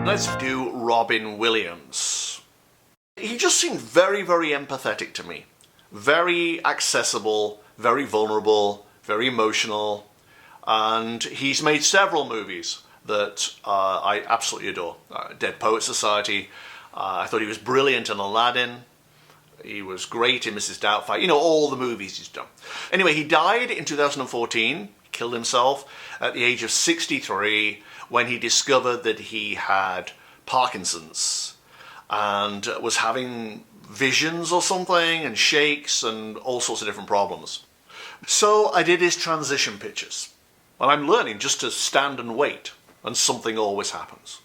Let's do Robin Williams. He just seemed very, very empathetic to me. Very accessible, very vulnerable, very emotional. And he's made several movies that I absolutely adore. Dead Poets Society. I thought he was brilliant in Aladdin. He was great in Mrs. Doubtfire. You know, all the movies he's done. Anyway, he died in 2014. Killed himself at the age of 63 when he discovered that he had Parkinson's and was having visions or something and shakes and all sorts of different problems. So I did his transition pictures. And I'm learning just to stand and wait, and something always happens.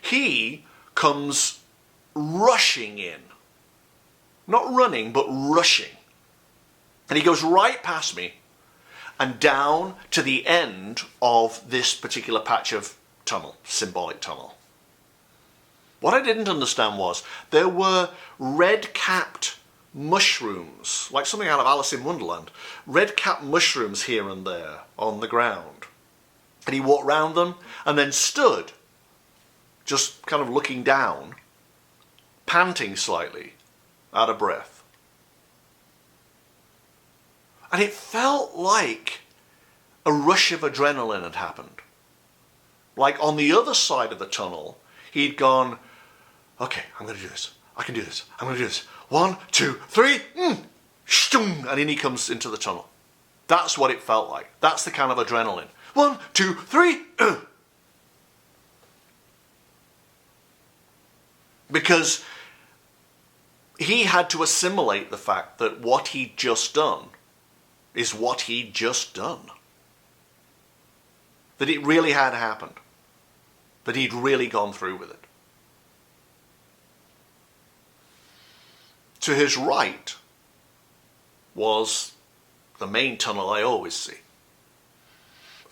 He comes rushing in. Not running, but rushing. And he goes right past me and down to the end of this particular patch of tunnel, symbolic tunnel. What I didn't understand was there were red-capped mushrooms, like something out of Alice in Wonderland, red-capped mushrooms here and there on the ground. And he walked round them and then stood, just kind of looking down, panting slightly, out of breath. And it felt like a rush of adrenaline had happened. Like on the other side of the tunnel, he'd gone, okay, I'm going to do this. I can do this. I'm going to do this. 1, 2, 3, and in he comes into the tunnel. That's what it felt like. That's the kind of adrenaline. 1, 2, 3. Because he had to assimilate the fact that what he'd just done is what he'd just done. That it really had happened. That he'd really gone through with it. To his right was the main tunnel I always see.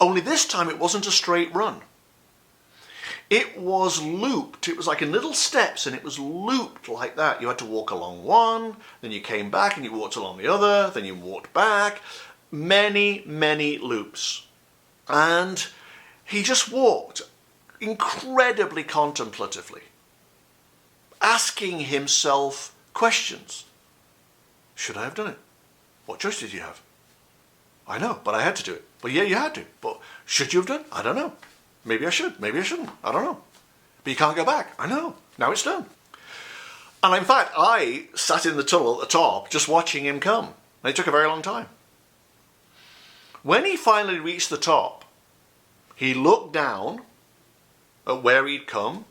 Only this time it wasn't a straight run. It was looped. It was like in little steps and it was looped like that. You had to walk along one, then you came back and you walked along the other, then you walked back. Many, many loops. And he just walked incredibly contemplatively, asking himself questions. Should I have done it? What choice did you have? I know, but I had to do it. Well, yeah, you had to. But should you have done? I don't know. Maybe I should. Maybe I shouldn't. I don't know. But you can't go back. I know. Now it's done. And in fact, I sat in the tunnel at the top just watching him come. And it took a very long time. When he finally reached the top, he looked down at where he'd come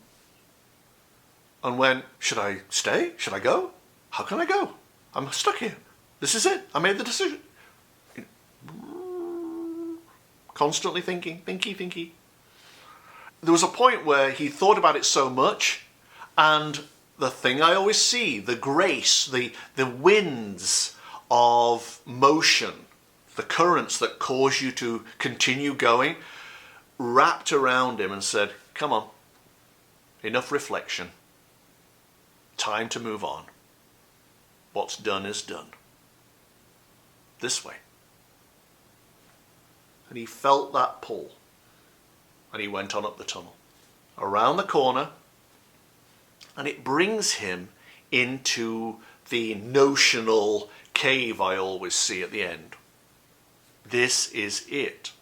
and went, should I stay? Should I go? How can I go? I'm stuck here. This is it. I made the decision. Constantly thinking, thinky. There was a point where he thought about it so much, and the thing I always see, the grace, the winds of motion, the currents that cause you to continue going, wrapped around him and said, come on, enough reflection. Time to move on. What's done is done. This way. And he felt that pull. And he went on up the tunnel. Around the corner. And it brings him into the notional cave I always see at the end. This is it.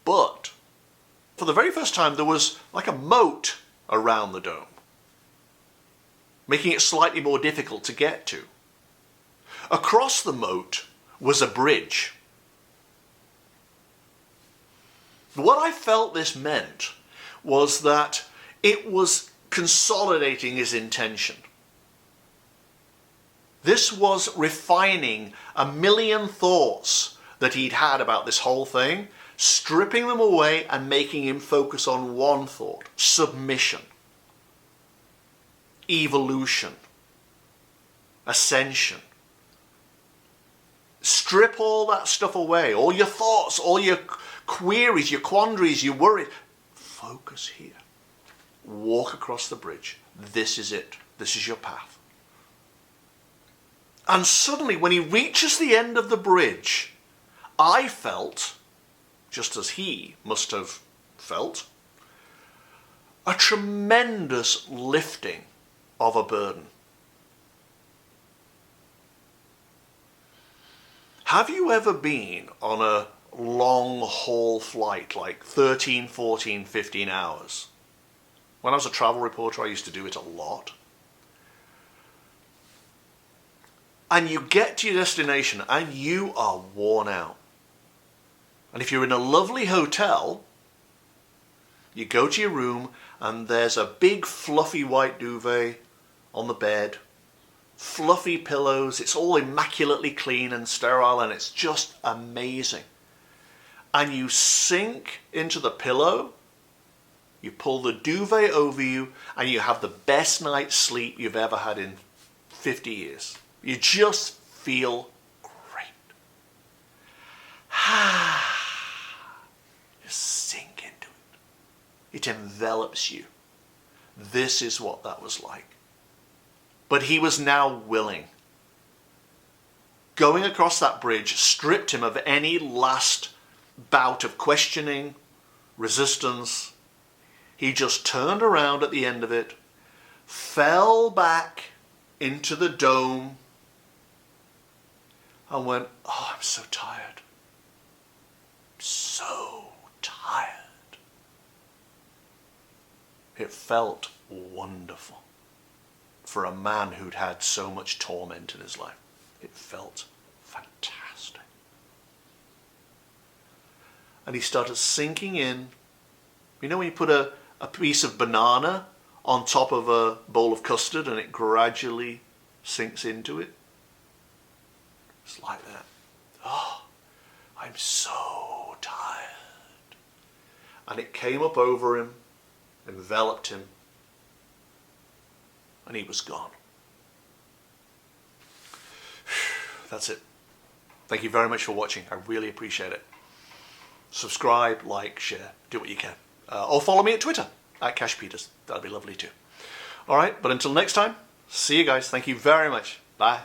But for the very first time there was like a moat around the dome, making it slightly more difficult to get to. Across the moat was a bridge. What I felt this meant was that it was consolidating his intention. This was refining a million thoughts that he'd had about this whole thing, stripping them away and making him focus on one thought: submission, evolution, ascension. Strip all that stuff away, all your thoughts, all your queries, your quandaries, your worries. Focus here. Walk across the bridge. This is it. This is your path. And suddenly, when he reaches the end of the bridge, I felt, just as he must have felt, a tremendous lifting of a burden. Have you ever been on a long haul flight, like 13, 14, 15 hours? When I was a travel reporter, I used to do it a lot. And you get to your destination and you are worn out. And if you're in a lovely hotel, you go to your room and there's a big fluffy white duvet on the bed, fluffy pillows, it's all immaculately clean and sterile, and it's just amazing. And you sink into the pillow, you pull the duvet over you, and you have the best night's sleep you've ever had in 50 years. You just feel great. Just sink into it. It envelops you. This is what that was like. But he was now willing. Going across that bridge stripped him of any last bout of questioning, resistance. He just turned around at the end of it, fell back into the dome, and went, "Oh, I'm so tired. So tired." It felt wonderful. For a man who'd had so much torment in his life, it felt fantastic. And he started sinking in. You know when you put a piece of banana on top of a bowl of custard and it gradually sinks into it? It's like that. Oh, I'm so tired. And it came up over him, enveloped him, and he was gone. That's it. Thank you very much for watching. I really appreciate it. Subscribe, like, share, do what you can. Or follow me at Twitter, @CashPeters. That'd be lovely too. All right, but until next time, see you guys. Thank you very much. Bye.